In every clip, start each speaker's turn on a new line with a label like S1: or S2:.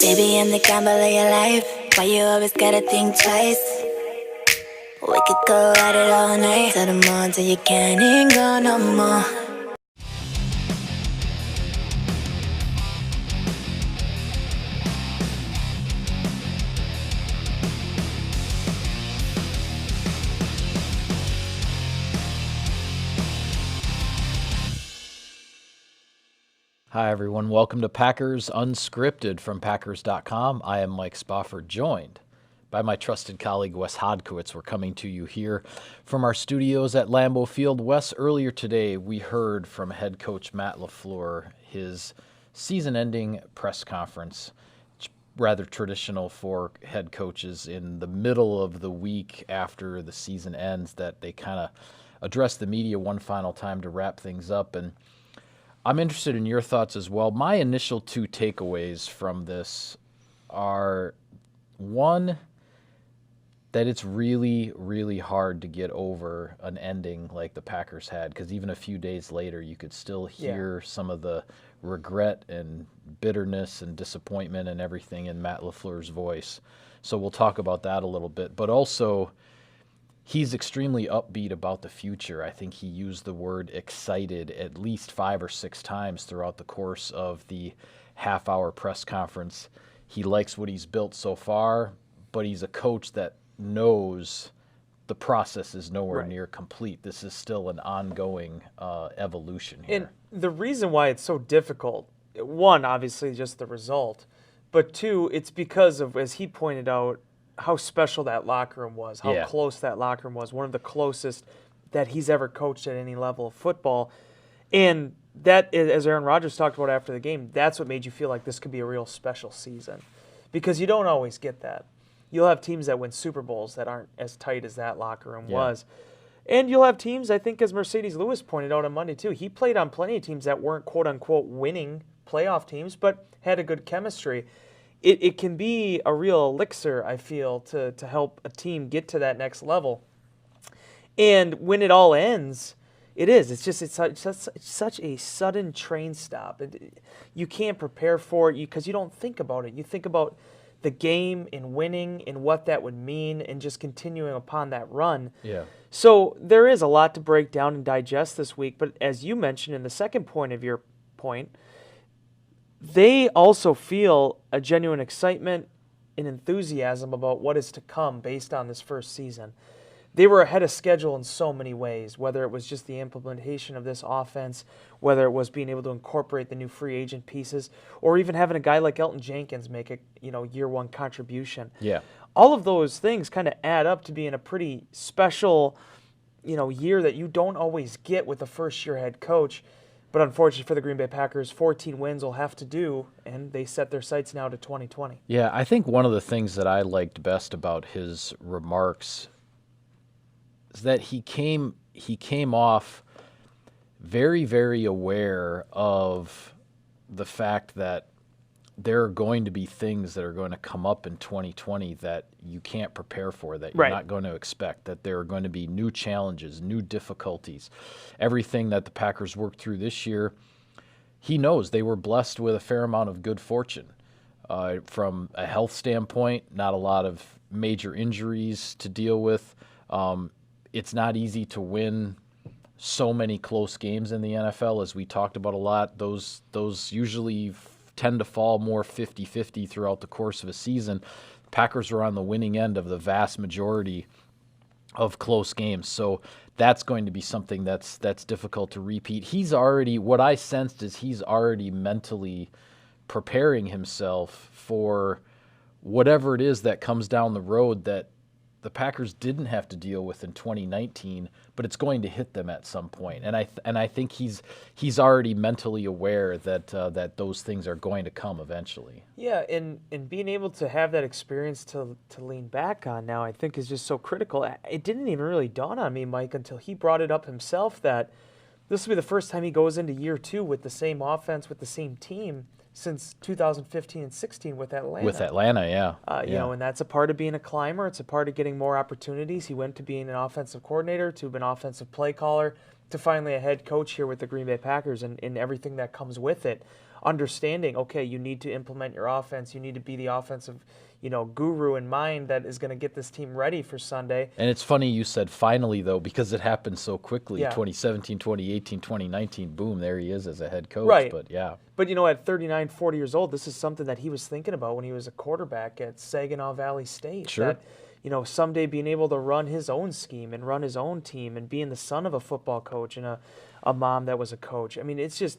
S1: Baby, I'm the gamble of your life. Why you always gotta think twice? We could go at it all night. Till the morning till you can't even go no more.
S2: Hi, everyone. Welcome to Packers Unscripted from Packers.com. I am Mike Spofford, joined by my trusted colleague, Wes Hodkiewicz. We're coming to you here from our studios at Lambeau Field. Wes, earlier today, we heard from head coach Matt LaFleur, his season-ending press conference. It's rather traditional for head coaches in the middle of the week after the season ends that they kind of address the media one final time to wrap things up. And I'm interested in your thoughts as well. My initial two takeaways from this are, one, that it's really, really hard to get over an ending like the Packers had, because even a few days later, you could still hear some of the regret and bitterness and disappointment and everything in Matt LaFleur's voice. So we'll talk about that a little bit. But also, he's extremely upbeat about the future. I think he used the word excited at least 5 or 6 times throughout the course of the half-hour press conference. He likes what he's built so far, but he's a coach that knows the process is nowhere near complete. This is still an ongoing evolution here.
S3: And the reason why it's so difficult, one, obviously just the result, but two, it's because of, as he pointed out, how special that locker room was, how close that locker room was, one of the closest that he's ever coached at any level of football. And that, as Aaron Rodgers talked about after the game, that's what made you feel like this could be a real special season, because you don't always get that. You'll have teams that win Super Bowls that aren't as tight as that locker room was. And you'll have teams, I think, as Mercedes Lewis pointed out on Monday too, he played on plenty of teams that weren't quote-unquote winning playoff teams, but had a good chemistry. It can be a real elixir, I feel, to help a team get to that next level. And when it all ends, it's such a sudden train stop. You can't prepare for it because you don't think about it. You think about the game and winning and what that would mean and just continuing upon that run.
S2: Yeah.
S3: So there is a lot to break down and digest this week. But as you mentioned in the second point of your point, they also feel a genuine excitement and enthusiasm about what is to come based on this first season. They were ahead of schedule in so many ways, whether it was just the implementation of this offense, whether it was being able to incorporate the new free agent pieces, or even having a guy like Elton Jenkins make a year one contribution.
S2: Yeah.
S3: All of those things kind of add up to being a pretty special year that you don't always get with a first-year head coach. But unfortunately for the Green Bay Packers, 14 wins will have to do, and they set their sights now to 2020.
S2: Yeah, I think one of the things that I liked best about his remarks is that he came off very, very aware of the fact that there are going to be things that are going to come up in 2020 that you can't prepare for, that you're not going to expect, that there are going to be new challenges, new difficulties. Everything that the Packers worked through this year, he knows they were blessed with a fair amount of good fortune. From a health standpoint, not a lot of major injuries to deal with. It's not easy to win so many close games in the NFL, as we talked about a lot. Those usually tend to fall more 50-50 throughout the course of a season. Packers are on the winning end of the vast majority of close games. So that's going to be something that's difficult to repeat. What I sensed is he's already mentally preparing himself for whatever it is that comes down the road that the Packers didn't have to deal with in 2019, but it's going to hit them at some point. And I think he's already mentally aware that those things are going to come eventually.
S3: Yeah, and being able to have that experience to lean back on now, I think, is just so critical. It didn't even really dawn on me, Mike, until he brought it up himself, that this will be the first time he goes into year 2 with the same offense, with the same team, since 2015 and 16 with Atlanta.
S2: With Atlanta, yeah.
S3: And that's a part of being a climber. It's a part of getting more opportunities. He went to being an offensive coordinator, to an offensive play caller, to finally a head coach here with the Green Bay Packers and everything that comes with it. understanding, okay, you need to implement your offense. You need to be the offensive, guru in mind that is going to get this team ready for Sunday.
S2: And it's funny you said finally, though, because it happened so quickly.
S3: Yeah.
S2: 2017, 2018, 2019, boom, there he is as a head coach.
S3: Right.
S2: But, yeah.
S3: But, at 39, 40 years old, this is something that he was thinking about when he was a quarterback at Saginaw Valley State.
S2: Sure.
S3: That, someday being able to run his own scheme and run his own team and being the son of a football coach and a mom that was a coach. I mean, it's just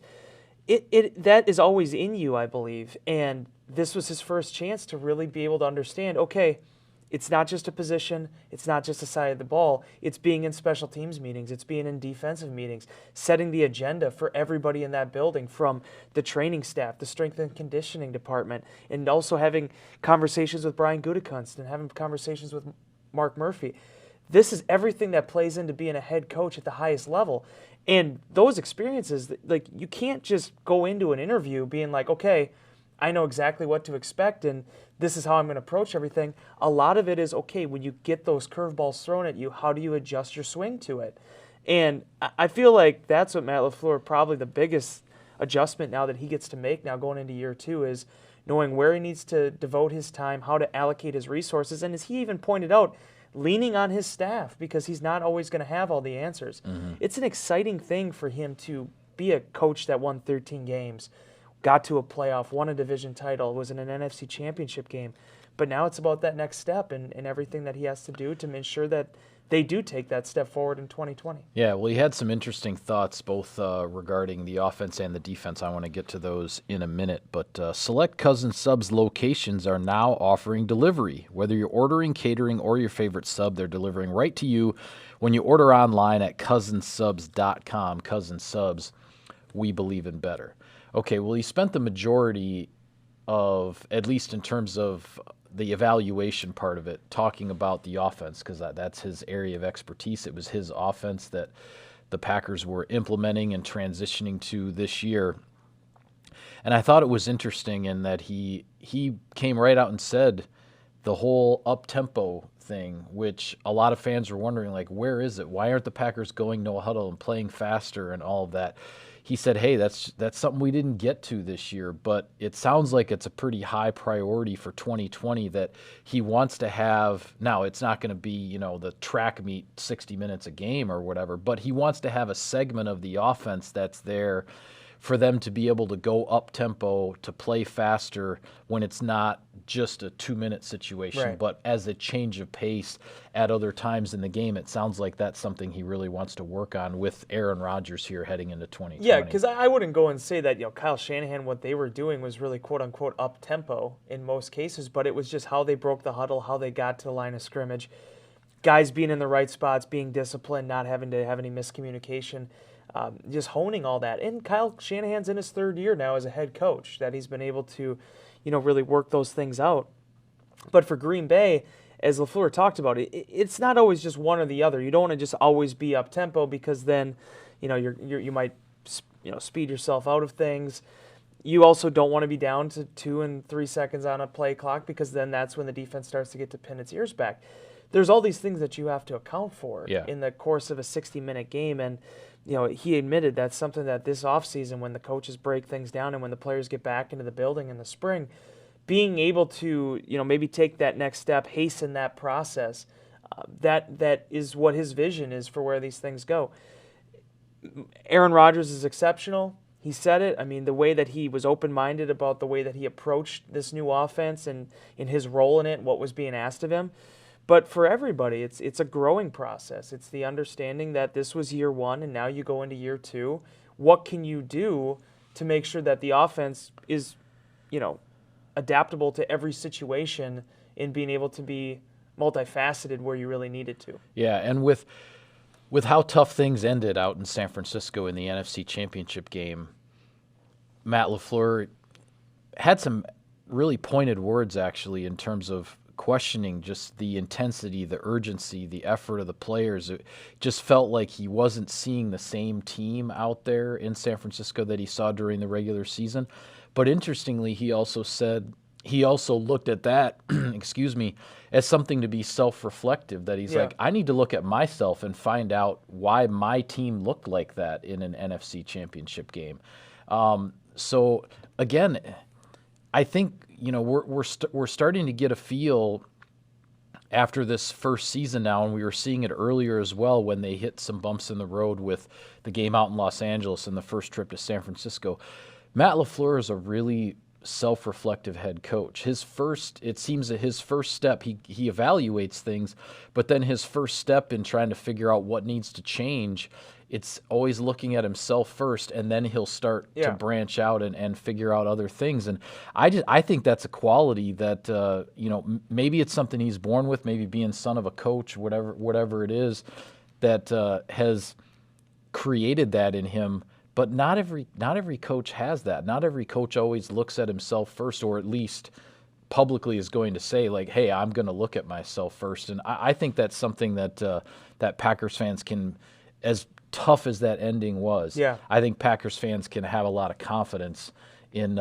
S3: that is always in you, I believe. And this was his first chance to really be able to understand, okay, it's not just a position, it's not just a side of the ball, it's being in special teams meetings, it's being in defensive meetings, setting the agenda for everybody in that building, from the training staff, the strength and conditioning department, and also having conversations with Brian Gutekunst and having conversations with Mark Murphy. This is everything that plays into being a head coach at the highest level. And those experiences, like, you can't just go into an interview being like, okay, I know exactly what to expect and this is how I'm going to approach everything. A lot of it is, okay, when you get those curveballs thrown at you, how do you adjust your swing to it? And I feel like that's what Matt LaFleur, probably the biggest adjustment now that he gets to make now going into year 2, is knowing where he needs to devote his time, how to allocate his resources, and as he even pointed out, leaning on his staff, because he's not always going to have all the answers. Mm-hmm. It's an exciting thing for him to be a coach that won 13 games, got to a playoff, won a division title, was in an NFC championship game. But now it's about that next step and everything that he has to do to ensure that they do take that step forward in 2020.
S2: Yeah, well, he had some interesting thoughts both regarding the offense and the defense. I want to get to those in a minute. But select Cousins Subs locations are now offering delivery. Whether you're ordering, catering, or your favorite sub, they're delivering right to you when you order online at cousinsubs.com. Cousins Subs, we believe in better. Okay, well, he spent the majority of, at least in terms of the evaluation part of it, talking about the offense, because that's his area of expertise. It was his offense that the Packers were implementing and transitioning to this year. And I thought it was interesting in that he came right out and said the whole up-tempo thing, which a lot of fans were wondering, like, where is it? Why aren't the Packers going no huddle and playing faster and all of that? He said, hey, that's something we didn't get to this year, but it sounds like it's a pretty high priority for 2020 that he wants to have. Now, it's not going to be, the track meet 60 minutes a game or whatever, but he wants to have a segment of the offense that's there for them to be able to go up-tempo, to play faster when it's not just a 2-minute situation,
S3: right,
S2: but as a change of pace at other times in the game. It sounds like that's something he really wants to work on with Aaron Rodgers here heading into 2020.
S3: Yeah, because I wouldn't go and say that, Kyle Shanahan, what they were doing was really quote-unquote up-tempo in most cases, but it was just how they broke the huddle, how they got to the line of scrimmage, guys being in the right spots, being disciplined, not having to have any miscommunication. Just honing all that. And Kyle Shanahan's in his 3rd year now as a head coach, that he's been able to, really work those things out. But for Green Bay, as LaFleur talked about, it's not always just one or the other. You don't want to just always be up tempo, because then, you might, speed yourself out of things. You also don't want to be down to 2 and 3 seconds on a play clock, because then that's when the defense starts to get to pin its ears back. There's all these things that you have to account for in the course of a 60-minute game, and he admitted that's something that this offseason, when the coaches break things down and when the players get back into the building in the spring, being able to, maybe take that next step, hasten that process, that is what his vision is for where these things go. Aaron Rodgers is exceptional. He said it. I mean, the way that he was open-minded about the way that he approached this new offense and in his role in it, what was being asked of him. But for everybody, it's a growing process. It's the understanding that this was year 1 and now you go into year 2. What can you do to make sure that the offense is, adaptable to every situation in being able to be multifaceted where you really need it to?
S2: Yeah, and with how tough things ended out in San Francisco in the NFC Championship game, Matt LaFleur had some really pointed words, actually, in terms of questioning just the intensity, the urgency, the effort of the players. It just felt like he wasn't seeing the same team out there in San Francisco that he saw during the regular season. But interestingly, he also said he also looked at that, as something to be self-reflective, that he's like, I need to look at myself and find out why my team looked like that in an NFC Championship game. So again, I think we're starting to get a feel after this first season now, and we were seeing it earlier as well when they hit some bumps in the road with the game out in Los Angeles and the first trip to San Francisco. Matt LaFleur is a really self-reflective head coach. It seems that his first step, he evaluates things, but then his first step in trying to figure out what needs to change, it's always looking at himself first, and then he'll start to branch out and figure out other things. And I think that's a quality that maybe it's something he's born with, maybe being son of a coach, whatever it is, that has created that in him. But not every coach has that. Not every coach always looks at himself first, or at least publicly is going to say, like, hey, I'm going to look at myself first. And I think that's something that Packers fans can, as tough as that ending was, I think Packers fans can have a lot of confidence in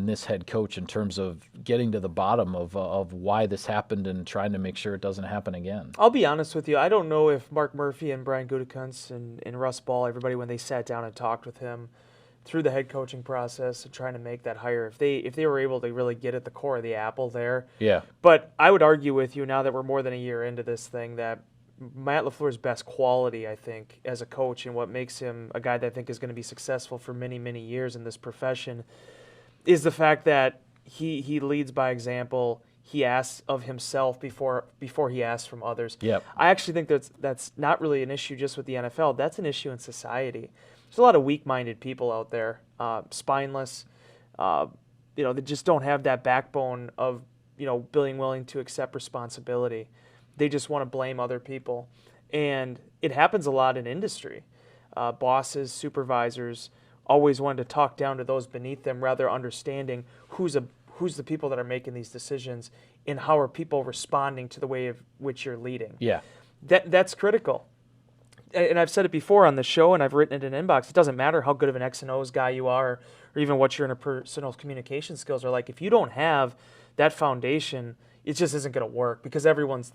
S2: this head coach in terms of getting to the bottom of why this happened and trying to make sure it doesn't happen again.
S3: I'll be honest with you. I don't know if Mark Murphy and Brian Gutekunst and Russ Ball, everybody, when they sat down and talked with him through the head coaching process and trying to make that hire, if they were able to really get at the core of the apple there.
S2: Yeah.
S3: But I would argue with you, now that we're more than a year into this thing, that Matt LaFleur's best quality, I think, as a coach, and what makes him a guy that I think is going to be successful for many, many years in this profession, is the fact that he leads by example. He asks of himself before he asks from others.
S2: Yep.
S3: I actually think that's not really an issue just with the NFL. That's an issue in society. There's a lot of weak-minded people out there, spineless, that just don't have that backbone of, being willing to accept responsibility. They just want to blame other people. And it happens a lot in industry. Bosses, supervisors always wanted to talk down to those beneath them, rather understanding who's the people that are making these decisions and how are people responding to the way of which you're leading.
S2: Yeah.
S3: That's critical. And I've said it before on the show, and I've written it in inbox. It doesn't matter how good of an X and O's guy you are, or even what your interpersonal communication skills are like. If you don't have that foundation, it just isn't going to work, because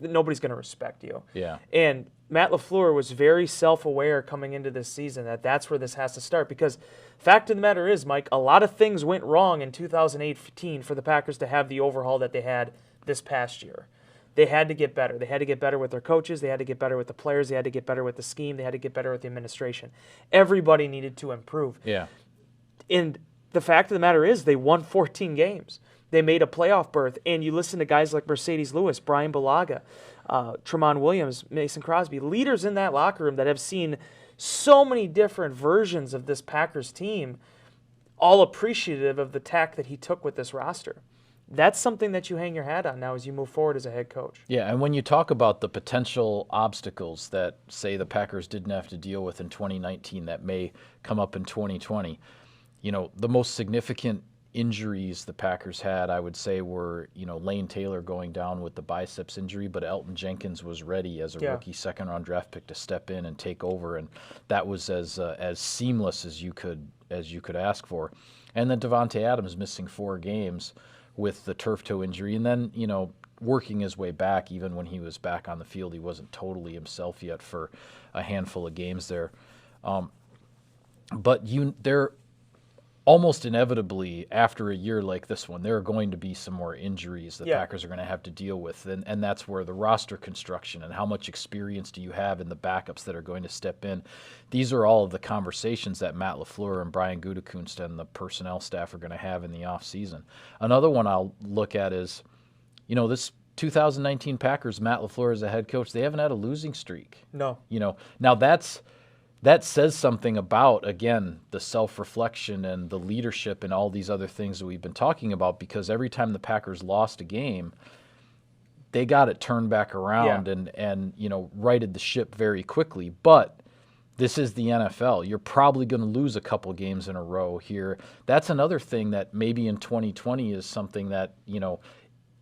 S3: nobody's going to respect you.
S2: Yeah.
S3: And Matt LaFleur was very self-aware coming into this season that's where this has to start, because fact of the matter is, Mike, a lot of things went wrong in 2018 for the Packers to have the overhaul that they had this past year. They had to get better. They had to get better with their coaches. They had to get better with the players. They had to get better with the scheme. They had to get better with the administration. Everybody needed to improve.
S2: Yeah.
S3: And the fact of the matter is, they won 14 games. They made a playoff berth. And you listen to guys like Mercedes Lewis, Brian Bulaga, Tremont Williams, Mason Crosby, leaders in that locker room that have seen so many different versions of this Packers team, all appreciative of the tack that he took with this roster. That's something that you hang your hat on now as you move forward as a head coach.
S2: Yeah, and when you talk about the potential obstacles that, say, the Packers didn't have to deal with in 2019 that may come up in 2020, the most significant injuries the Packers had, I would say, were, Lane Taylor going down with the biceps injury, but Elton Jenkins was ready as a rookie second-round draft pick to step in and take over, and that was as seamless as you could ask for. And then Devontae Adams missing 4 games with the turf toe injury, and then, working his way back. Even when he was back on the field, he wasn't totally himself yet for a handful of games there. But they're almost inevitably, after a year like this one, there are going to be some more injuries the Packers are going to have to deal with, and that's where the roster construction and how much experience do you have in the backups that are going to step in. These are all of the conversations that Matt LaFleur and Brian Gutekunst and the personnel staff are going to have in the offseason. Another one I'll look at is, this 2019 Packers, Matt LaFleur as a head coach, they haven't had a losing streak.
S3: No.
S2: Now that says something about, again, the self-reflection and the leadership and all these other things that we've been talking about, because every time the Packers lost a game, they got it turned back around and righted the ship very quickly. But this is the NFL. You're probably going to lose a couple games in a row here. That's another thing that maybe in 2020 is something that,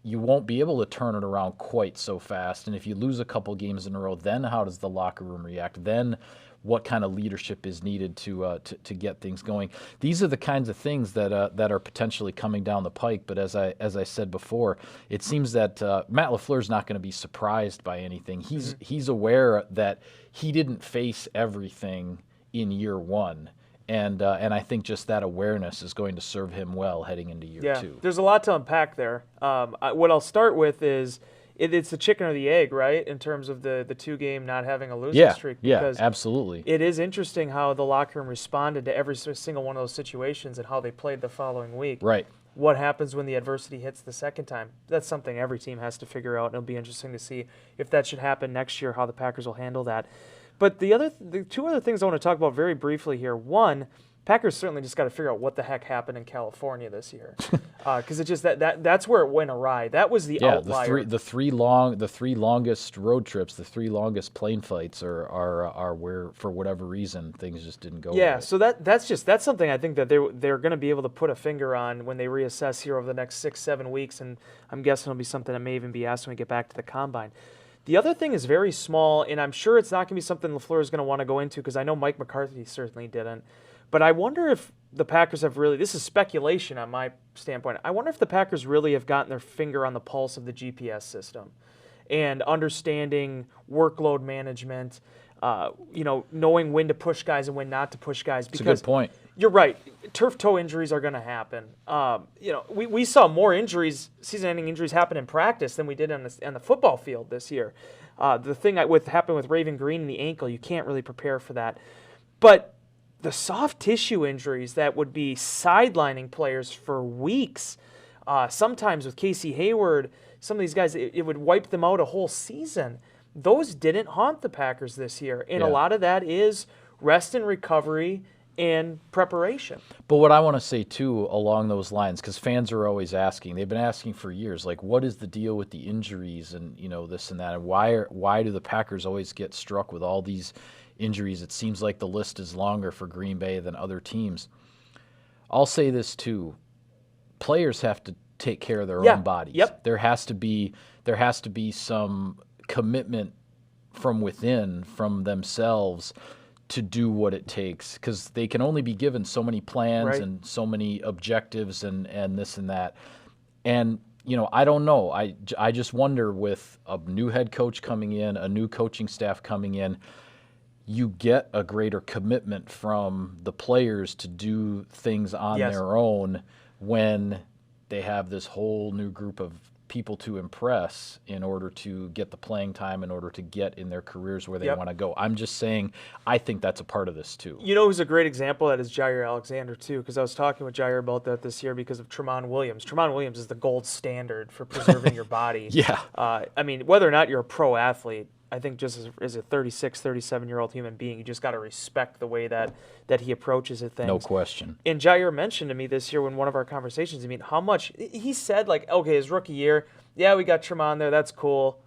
S2: you won't be able to turn it around quite so fast. And if you lose a couple games in a row, then how does the locker room react? Then what kind of leadership is needed to get things going? These are the kinds of things that are potentially coming down the pike. But as I said before, it seems that Matt LaFleur is not going to be surprised by anything. He's aware that he didn't face everything in year one, And I think just that awareness is going to serve him well heading into year 2.
S3: There's a lot to unpack there. What I'll start with is it's the chicken or the egg, right? In terms of the 2-game not having a losing streak.
S2: Yeah, absolutely.
S3: It is interesting how the locker room responded to every single one of those situations and how they played the following week.
S2: Right.
S3: What happens when the adversity hits the second time? That's something every team has to figure out, and it'll be interesting to see if that should happen next year, how the Packers will handle that. But the 2 other things I want to talk about very briefly here. One, Packers certainly just got to figure out what the heck happened in California this year, because it just that's where it went awry. That was the outlier.
S2: The three longest road trips, the 3 longest plane flights are where, for whatever reason, things just didn't go.
S3: Yeah,
S2: right.
S3: so that's something I think that they're going to be able to put a finger on when they reassess here over the next 6-7 weeks, and I'm guessing it'll be something that may even be asked when we get back to the combine. The other thing is very small, and I'm sure it's not going to be something LaFleur is going to want to go into, because I know Mike McCarthy certainly didn't. But I wonder if the Packers have really, this is speculation on my standpoint, I wonder if the Packers really have gotten their finger on the pulse of the GPS system and understanding workload management, knowing when to push guys and when not to push guys.
S2: Because that's a good point.
S3: You're right. Turf toe injuries are going to happen. We saw more injuries, season-ending injuries, happen in practice than we did on the football field this year. The thing that happened with Raven Green and the ankle, you can't really prepare for that. But the soft tissue injuries that would be sidelining players for weeks, sometimes with Casey Hayward, some of these guys, it would wipe them out a whole season. Those didn't haunt the Packers this year, and a lot of that is rest and recovery and preparation.
S2: But what I want to say, too, along those lines, because fans are always asking, they've been asking for years, like, what is the deal with the injuries and, this and that, and why do the Packers always get struck with all these injuries? It seems like the list is longer for Green Bay than other teams. I'll say this too: players have to take care of their own bodies.
S3: Yep.
S2: There has to be some commitment from within, from themselves, to do what it takes, because they can only be given so many plans and so many objectives and this and that. And I don't know. I just wonder, with a new head coach coming in, a new coaching staff coming in, you get a greater commitment from the players to do things on their own when they have this whole new group of people to impress in order to get the playing time, in order to get in their careers where they want to go. I'm just saying, I think that's a part of this too.
S3: You know who's a great example of that is Jair Alexander too, because I was talking with Jair about that this year because of Tramon Williams. Tramon Williams is the gold standard for preserving your body. Whether or not you're a pro athlete, I think just as a 36, 37-year-old human being, you just got to respect the way that he approaches it. Things.
S2: No question.
S3: And Jair mentioned to me this year in one of our conversations, how much, he said, like, okay, his rookie year, we got Tremont there, that's cool,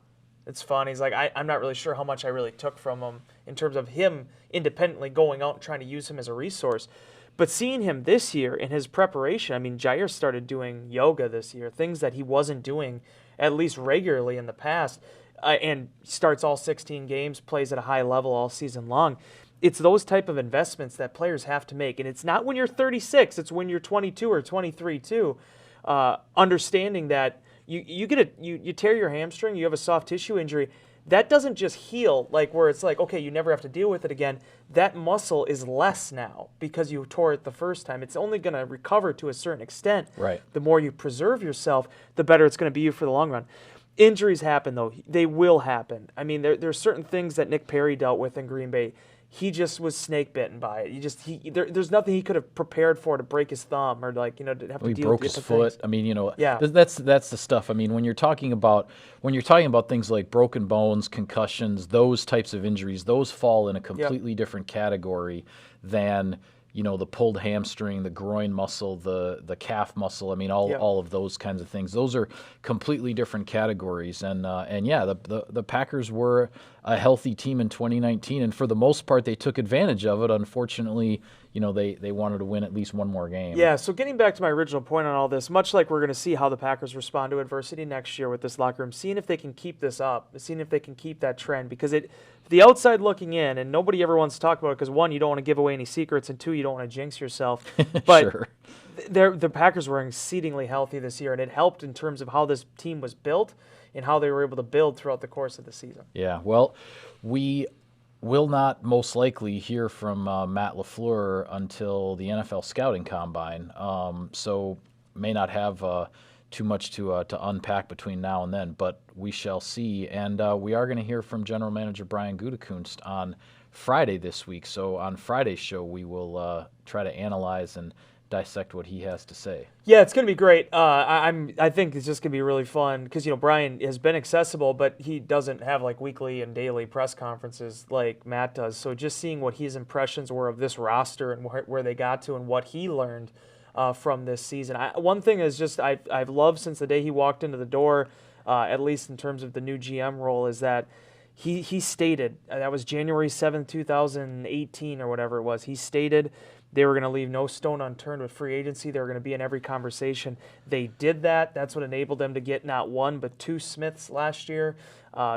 S3: it's fun. He's like, I'm not really sure how much I really took from him in terms of him independently going out and trying to use him as a resource. But seeing him this year in his preparation, Jair started doing yoga this year, things that he wasn't doing at least regularly in the past. And starts all 16 games, plays at a high level all season long. It's those type of investments that players have to make. And it's not when you're 36, it's when you're 22 or 23 too. Understanding that you tear your hamstring, you have a soft tissue injury, that doesn't just heal like where it's like, okay, you never have to deal with it again. That muscle is less now because you tore it the first time. It's only going to recover to a certain extent.
S2: Right.
S3: The more you preserve yourself, the better it's going to be for the long run. Injuries happen, though. They will happen. There's certain things that Nick Perry dealt with in Green Bay. He just was snake bitten by it. There's nothing he could have prepared for to break his thumb or to have to deal with it.
S2: He broke his foot.
S3: Things.
S2: That's the stuff. When you're talking about things like broken bones, concussions, those types of injuries, those fall in a completely different category than the pulled hamstring, the groin muscle, the calf muscle. All of those kinds of things. Those are completely different categories. And the Packers were a healthy team in 2019, and for the most part, they took advantage of it. Unfortunately, they wanted to win at least one more game.
S3: Yeah. So getting back to my original point on all this, much like we're going to see how the Packers respond to adversity next year with this locker room, seeing if they can keep this up, seeing if they can keep that trend, because the outside looking in, and nobody ever wants to talk about it because, one, you don't want to give away any secrets, and two, you don't want to jinx yourself. But
S2: sure.
S3: The Packers were exceedingly healthy this year, and it helped in terms of how this team was built and how they were able to build throughout the course of the season.
S2: Yeah, well, we will not most likely hear from Matt LaFleur until the NFL scouting combine, so may not have too much to unpack between now and then, but we shall see. And we are going to hear from General Manager Brian Gutekunst on Friday this week. So on Friday's show, we will try to analyze and dissect what he has to say.
S3: Yeah, it's going to be great. I think it's just going to be really fun because, Brian has been accessible, but he doesn't have like weekly and daily press conferences like Matt does. So just seeing what his impressions were of this roster and where they got to and what he learned from this season. One thing is just I've loved since the day he walked into the door, at least in terms of the new GM role, is that he stated, that was January 7th, 2018 or whatever it was, he stated they were going to leave no stone unturned with free agency. They were going to be in every conversation. They did that. That's what enabled them to get not one but two Smiths last year.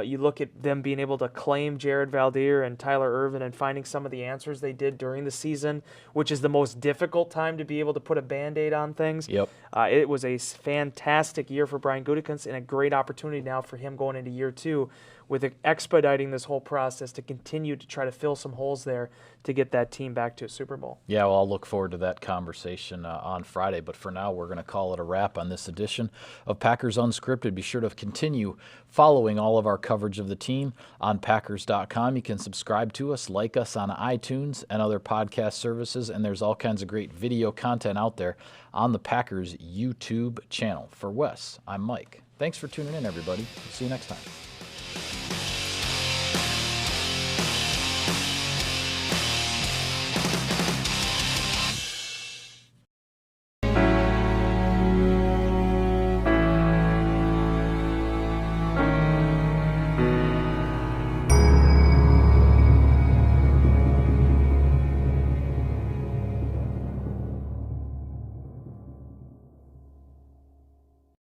S3: You look at them being able to claim Jared Valdir and Tyler Ervin and finding some of the answers they did during the season, which is the most difficult time to be able to put a Band-Aid on things.
S2: Yep.
S3: It was a fantastic year for Brian Gutekunst and a great opportunity now for him going into year two with expediting this whole process to continue to try to fill some holes there to get that team back to a Super Bowl.
S2: Yeah, well, I'll look forward to that conversation on Friday. But for now, we're going to call it a wrap on this edition of Packers Unscripted. Be sure to continue following all of our coverage of the team on Packers.com. You can subscribe to us, like us on iTunes and other podcast services, and there's all kinds of great video content out there on the Packers YouTube channel. For Wes, I'm Mike. Thanks for tuning in, everybody. See you next time.